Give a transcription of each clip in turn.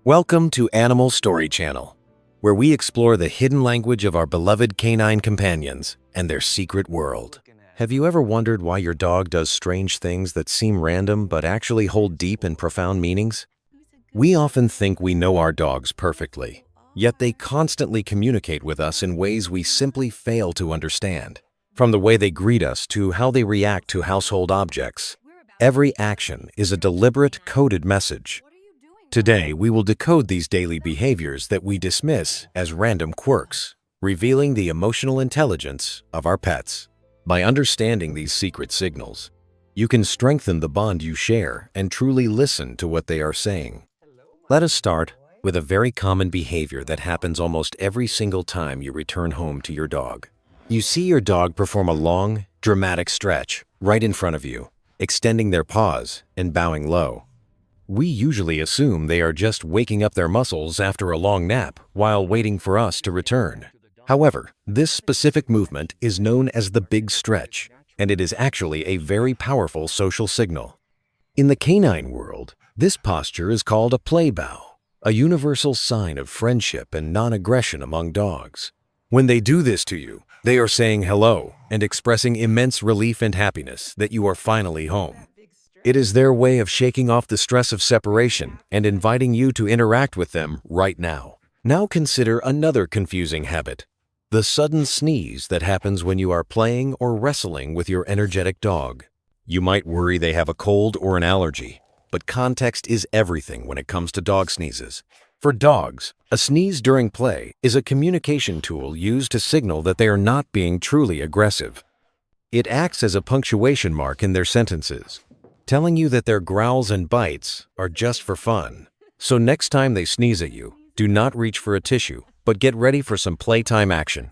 Welcome to Animal Story Channel, where we explore the hidden language of our beloved canine companions and their secret world. Have you ever wondered why your dog does strange things that seem random but actually hold deep and profound meanings? We often think we know our dogs perfectly, yet they constantly communicate with us in ways we simply fail to understand. From the way they greet us to how they react to household objects, every action is a deliberate, coded message. Today, we will decode these daily behaviors that we dismiss as random quirks, revealing the emotional intelligence of our pets. By understanding these secret signals, you can strengthen the bond you share and truly listen to what they are saying. Let us start with a very common behavior that happens almost every single time you return home to your dog. You see your dog perform a long, dramatic stretch right in front of you, extending their paws and bowing low. We usually assume they are just waking up their muscles after a long nap while waiting for us to return. However, this specific movement is known as the big stretch, and it is actually a very powerful social signal. In the canine world, this posture is called a play bow, a universal sign of friendship and non-aggression among dogs. When they do this to you, they are saying hello and expressing immense relief and happiness that you are finally home. It is their way of shaking off the stress of separation and inviting you to interact with them right now. Now consider another confusing habit: the sudden sneeze that happens when you are playing or wrestling with your energetic dog. You might worry they have a cold or an allergy, but context is everything when it comes to dog sneezes. For dogs, a sneeze during play is a communication tool used to signal that they are not being truly aggressive. It acts as a punctuation mark in their sentences, telling you that their growls and bites are just for fun. So next time they sneeze at you, do not reach for a tissue, but get ready for some playtime action.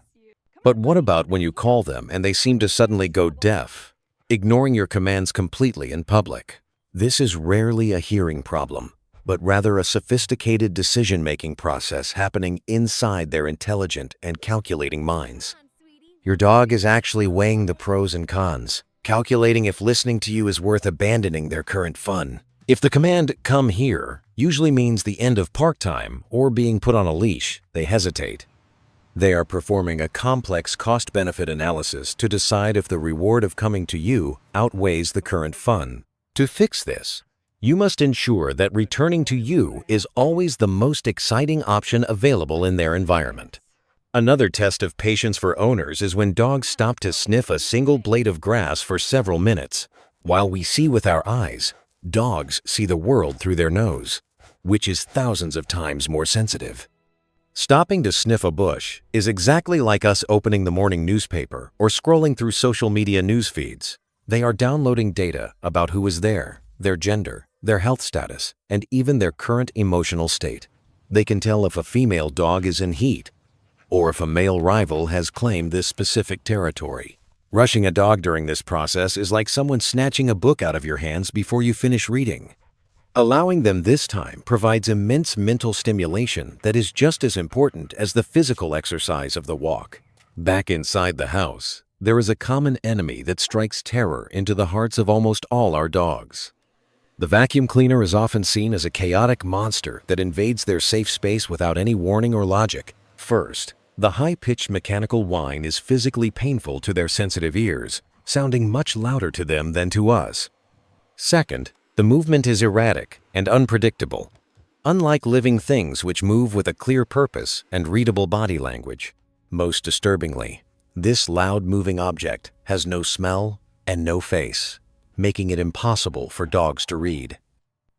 But what about when you call them and they seem to suddenly go deaf, ignoring your commands completely in public? This is rarely a hearing problem, but rather a sophisticated decision-making process happening inside their intelligent and calculating minds. Your dog is actually weighing the pros and cons, calculating if listening to you is worth abandoning their current fun. If the command "come here" usually means the end of park time or being put on a leash, they hesitate. They are performing a complex cost-benefit analysis to decide if the reward of coming to you outweighs the current fun. To fix this, you must ensure that returning to you is always the most exciting option available in their environment. Another test of patience for owners is when dogs stop to sniff a single blade of grass for several minutes. While we see with our eyes, dogs see the world through their nose, which is thousands of times more sensitive. Stopping to sniff a bush is exactly like us opening the morning newspaper or scrolling through social media news feeds. They are downloading data about who is there, their gender, their health status, and even their current emotional state. They can tell if a female dog is in heat or if a male rival has claimed this specific territory. Rushing a dog during this process is like someone snatching a book out of your hands before you finish reading. Allowing them this time provides immense mental stimulation that is just as important as the physical exercise of the walk. Back inside the house, there is a common enemy that strikes terror into the hearts of almost all our dogs. The vacuum cleaner is often seen as a chaotic monster that invades their safe space without any warning or logic. First, the high-pitched mechanical whine is physically painful to their sensitive ears, sounding much louder to them than to us. Second, the movement is erratic and unpredictable, unlike living things which move with a clear purpose and readable body language. Most disturbingly, this loud-moving object has no smell and no face, making it impossible for dogs to read.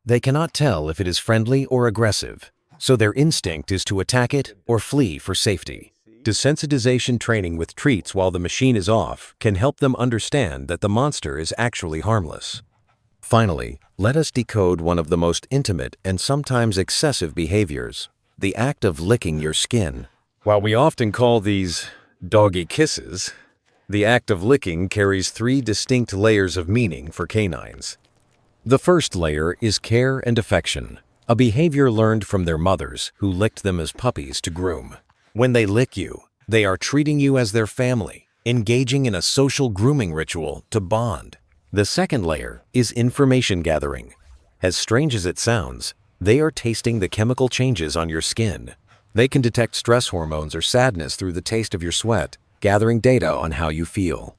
They cannot tell if it is friendly or aggressive, so their instinct is to attack it or flee for safety. Desensitization training with treats while the machine is off can help them understand that the monster is actually harmless. Finally, let us decode one of the most intimate and sometimes excessive behaviors: the act of licking your skin. While we often call these doggy kisses, the act of licking carries three distinct layers of meaning for canines. The first layer is care and affection, a behavior learned from their mothers who licked them as puppies to groom. When they lick you, they are treating you as their family, engaging in a social grooming ritual to bond. The second layer is information gathering. As strange as it sounds, They are tasting the chemical changes on your skin. They can detect stress hormones or sadness through the taste of your sweat, gathering data on how you feel.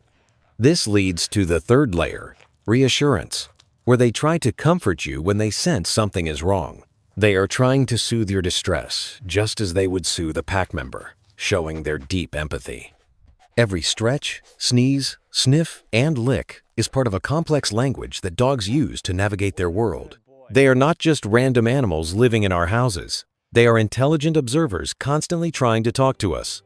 This leads to the third layer, reassurance, where they try to comfort you when they sense something is wrong. They are trying to soothe your distress, just as they would soothe a pack member, showing their deep empathy. Every stretch, sneeze, sniff, and lick is part of a complex language that dogs use to navigate their world. They are not just random animals living in our houses. They are intelligent observers constantly trying to talk to us.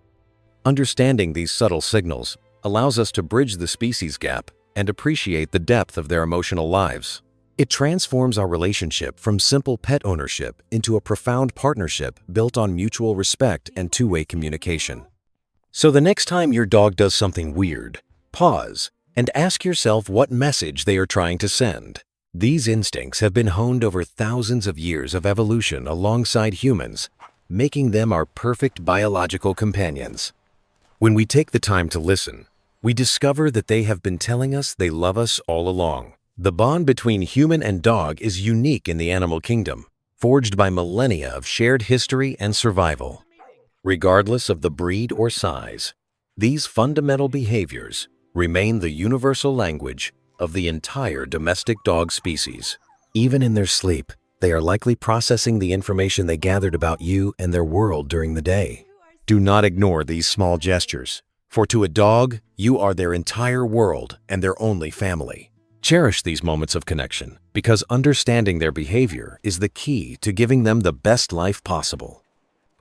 Understanding these subtle signals allows us to bridge the species gap and appreciate the depth of their emotional lives. It transforms our relationship from simple pet ownership into a profound partnership built on mutual respect and two-way communication. So the next time your dog does something weird, pause and ask yourself what message they are trying to send. These instincts have been honed over thousands of years of evolution alongside humans, making them our perfect biological companions. When we take the time to listen, we discover that they have been telling us they love us all along. The bond between human and dog is unique in the animal kingdom, forged by millennia of shared history and survival. Regardless of the breed or size, these fundamental behaviors remain the universal language of the entire domestic dog species. Even in their sleep, they are likely processing the information they gathered about you and their world during the day. Do not ignore these small gestures, for to a dog, you are their entire world and their only family. Cherish these moments of connection, because understanding their behavior is the key to giving them the best life possible.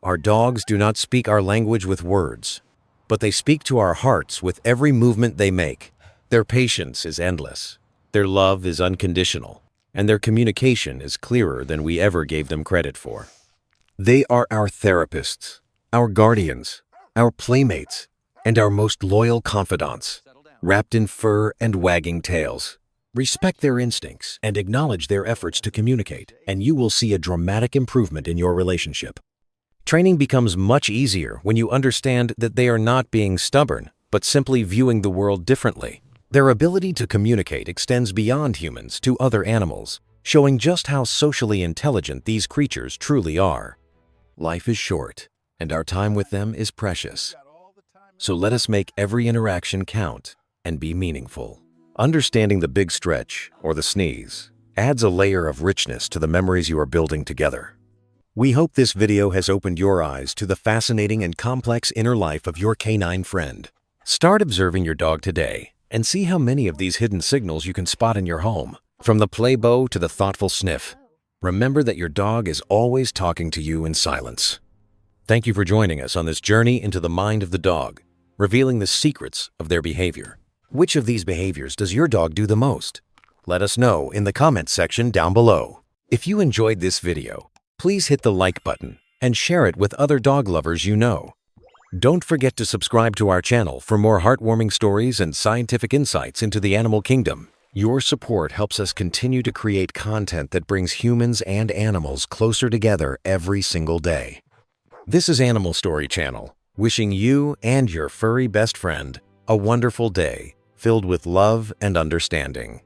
Our dogs do not speak our language with words, but they speak to our hearts with every movement they make. Their patience is endless, their love is unconditional, and their communication is clearer than we ever gave them credit for. They are our therapists, our guardians, our playmates, and our most loyal confidants, wrapped in fur and wagging tails. Respect their instincts and acknowledge their efforts to communicate, and you will see a dramatic improvement in your relationship. Training becomes much easier when you understand that they are not being stubborn, but simply viewing the world differently. Their ability to communicate extends beyond humans to other animals, showing just how socially intelligent these creatures truly are. Life is short, and our time with them is precious. So let us make every interaction count and be meaningful. Understanding the big stretch or the sneeze adds a layer of richness to the memories you are building together. We hope this video has opened your eyes to the fascinating and complex inner life of your canine friend. Start observing your dog today and see how many of these hidden signals you can spot in your home. From the play bow to the thoughtful sniff, remember that your dog is always talking to you in silence. Thank you for joining us on this journey into the mind of the dog, revealing the secrets of their behavior. Which of these behaviors does your dog do the most? Let us know in the comments section down below. If you enjoyed this video, please hit the like button and share it with other dog lovers you know. Don't forget to subscribe to our channel for more heartwarming stories and scientific insights into the animal kingdom. Your support helps us continue to create content that brings humans and animals closer together every single day. This is Animal Story Channel, wishing you and your furry best friend a wonderful day filled with love and understanding.